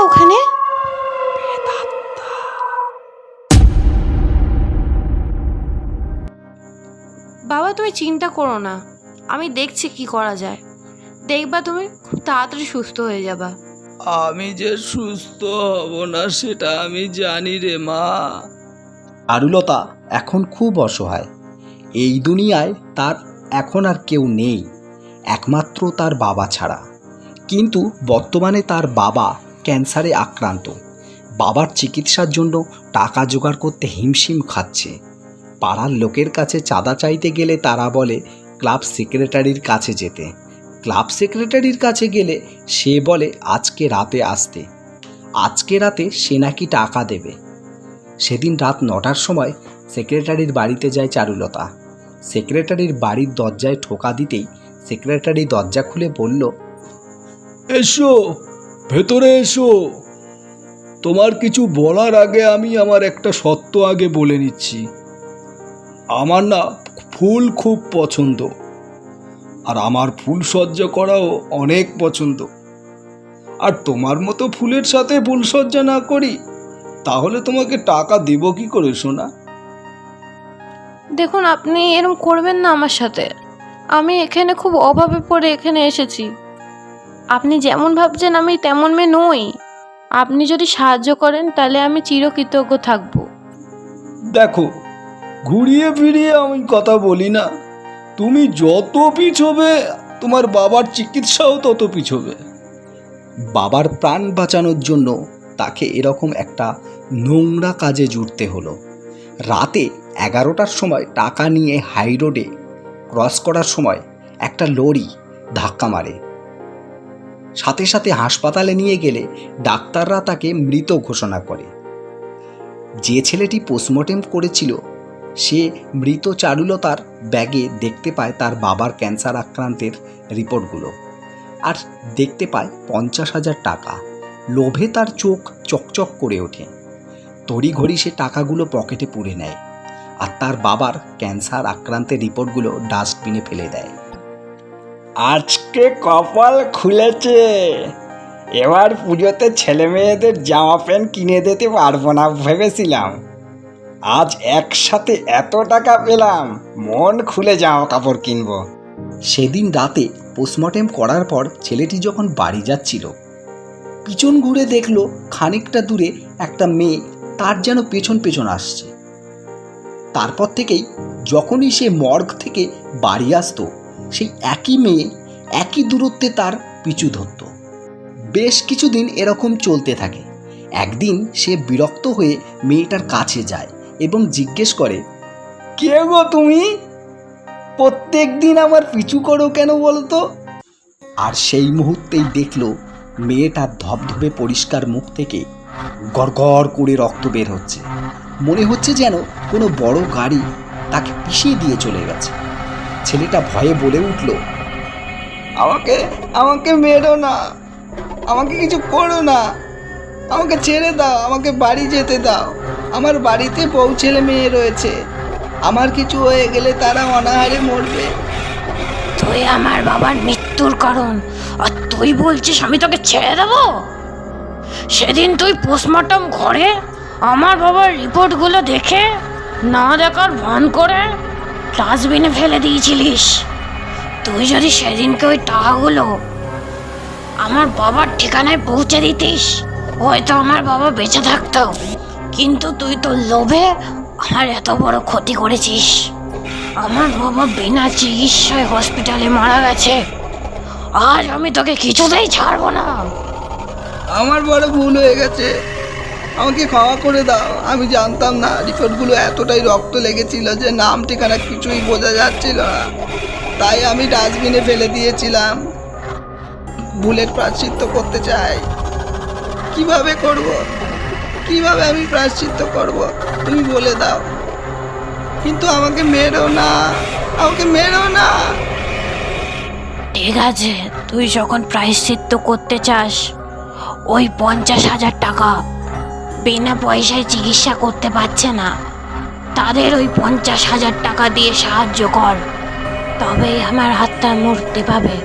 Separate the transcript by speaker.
Speaker 1: ওখানে? বাবা তুমি চিন্তা করো না, আমি দেখছি কি করা যায়। দেখবা তুমি খুব তাড়াতাড়ি সুস্থ হয়ে যাবা।
Speaker 2: আমি যে সুস্থ হব না সেটা আমি জানি রে মা।
Speaker 3: চারুলতা এখন খুব অসহায়। এই দুনিয়ায় তার এখন আর কেউ নেই, একমাত্র তার বাবা ছাড়া। কিন্তু বর্তমানে তার বাবা ক্যান্সারে আক্রান্ত। বাবার চিকিৎসার জন্য টাকা জোগাড় করতে হিমশিম খাচ্ছে। পাড়ার লোকের কাছে চাঁদা চাইতে গেলে তারা বলে ক্লাব সেক্রেটারির কাছে যেতে। ক্লাব সেক্রেটারির কাছে গেলে সে বলে আজকে রাতে আসতে। আজকে রাতে সে নাকি টাকা দেবে। সেদিন রাত 9টার সময় সেক্রেটারির বাড়িতে যায় চারুলতা। সেক্রেটারির বাড়ির দরজায় ঠোকা দিতেই সেক্রেটারি দরজা খুলে বলল,
Speaker 2: এসো, ভেতরে এসো। তোমার কিছু বলার আগে আমি আমার একটা সত্য আগে বলে নিচ্ছি। আমার না ফুল খুব পছন্দ, আর আমার ফুল সজ্জা করাও অনেক পছন্দ। আর তোমার মতো ফুলের সাথে ফুল সজ্জা না করি তাহলে তোমাকে টাকা দেব কি করে সোনা?
Speaker 1: দেখুন আপনি এরকম করবেন না আমার সাথে। আমি এখানে খুব অভাবে পড়ে এখানে এসেছি। আপনি যেমন ভাবছেন আমি তেমন মেয়ে নই। আপনি যদি সাহায্য করেন তাহলে আমি চিরকৃতজ্ঞ থাকব।
Speaker 2: দেখো, ঘুরিয়ে ফিরিয়ে আমি কথা বলি না। তুমি যত পিছবে তোমার বাবার চিকিৎসাও তত পিছবে।
Speaker 3: বাবার প্রাণ বাঁচানোর জন্য তাকে এরকম একটা নোংরা কাজে জুড়তে হলো। রাতে 11টার সময় টাকা নিয়ে হাই রোডে ক্রস করার সময় একটা লরি ধাক্কা মারে। সাথে সাথে হাসপাতালে নিয়ে গেলে ডাক্তাররা তাকে মৃত ঘোষণা করে। যে ছেলেটি পোস্টমর্টেম করেছিল সে মৃত চারুলতার ব্যাগে দেখতে পায় তার বাবার ক্যান্সার আক্রান্তের রিপোর্টগুলো, আর দেখতে পায় 50,000 টাকা। লোভে তার চোখ চকচক করে ওঠে। তড়িঘড়ি সে টাকাগুলো পকেটে পুরে নেয় আর তার বাবার ক্যান্সার আক্রান্তের রিপোর্টগুলো ডাস্টবিনে ফেলে দেয়।
Speaker 4: আজকে কপাল খুলেছে। এবার পুজোতে ছেলে মেয়েদের জামা প্যান্ট কিনে দিতে পারবো না ভেবেছিলাম, আজ একসাথে এত টাকা পেলাম, মন খুলে জামা কাপড় কিনবো।
Speaker 3: সেদিন রাতে পোস্টমর্টেম করার পর ছেলেটি যখন বাড়ি যাচ্ছিল, পিছন ঘুরে দেখলো খানিকটা দূরে একটা মেয়ে তার যেন পেছন পেছন আসছে। তারপর থেকেই যখনই সে মর্গ থেকে বাড়ি আসতো, সেই একই মেয়ে একই দূরত্বে তার পিছু ধরত। বেশ কিছুদিন এরকম চলতে থাকে। একদিন সে বিরক্ত হয়ে মেয়েটার কাছে যায় এবং জিজ্ঞেস করে,
Speaker 4: কে গো তুমি? প্রত্যেক দিন আমার পিছু করো কেন বলো তো?
Speaker 3: আর সেই মুহূর্তেই দেখলো মেয়েটার ধবধবে পরিষ্কার মুখ থেকে গড়গড় করে রক্ত বের হচ্ছে। মনে হচ্ছে যেন কোনো বড় গাড়ি তাকে পিষিয়ে দিয়ে চলে গেছে। ছেলেটা ভয়ে বলে উঠল,
Speaker 4: আমাকে আমাকে মেরো না, আমাকে কিছু করো না, আমাকে ছেড়ে দাও, আমাকে বাড়ি যেতে দাও। আমার বাড়িতে বউ ছেলে মেয়ে রয়েছে, আমার কিছু হয়ে গেলে তারা অনাহারে মরবে।
Speaker 1: তুই আমার বাবার মৃত্যুর কারণ, আর তুই বলছিস আমি তোকে ছেড়ে দেবো? সেদিন তুই পোস্টমর্টম ঘরে আমার বাবার রিপোর্টগুলো দেখে না দেখার ভান করে ডাস্টবিনে ফেলে দিয়েছিলিস। তুই যদি সেদিনকে ওই টাকাগুলো আমার বাবার ঠিকানায় পৌঁছে দিতিস, হয়তো আমার বাবা বেঁচে থাকতো। কিন্তু তুই তো লোভে আমার এত বড় ক্ষতি করেছিস। আমার বাবা বিনা চিকিৎসায় হসপিটালে মারা গেছে। আজ আমি তোকে কিছুতেই ছাড়বো না।
Speaker 4: আমার বড় ভুল হয়ে গেছে, আমাকে ক্ষমা করে দাও। আমি জানতাম না রিপোর্টগুলো এতটাই রক্ত লেগেছিল যে নাম ঠিকানা কিছুই বোঝা যাচ্ছিল না, তাই আমি ডাস্টবিনে ফেলে দিয়েছিলাম। ভুলের প্রায়শ্চিত্ত করতে চাই। কিভাবে করব? কিভাবে আমি প্রায়শ্চিত্ত করব তুমি বলে দাও। কিন্তু আমাকে মেরো না, আমাকে মেরো না।
Speaker 1: ঠিক আছে, তুই যখন প্রায়শ্চিত্ত করতে চাস, ওই 50,000 টাকা বিনা পয়সায় চিকিৎসা করতে পারছে না, তাদের ওই 50,000 টাকা দিয়ে সাহায্য কর, তবেই আমার আত্মার মুক্তি পাবে।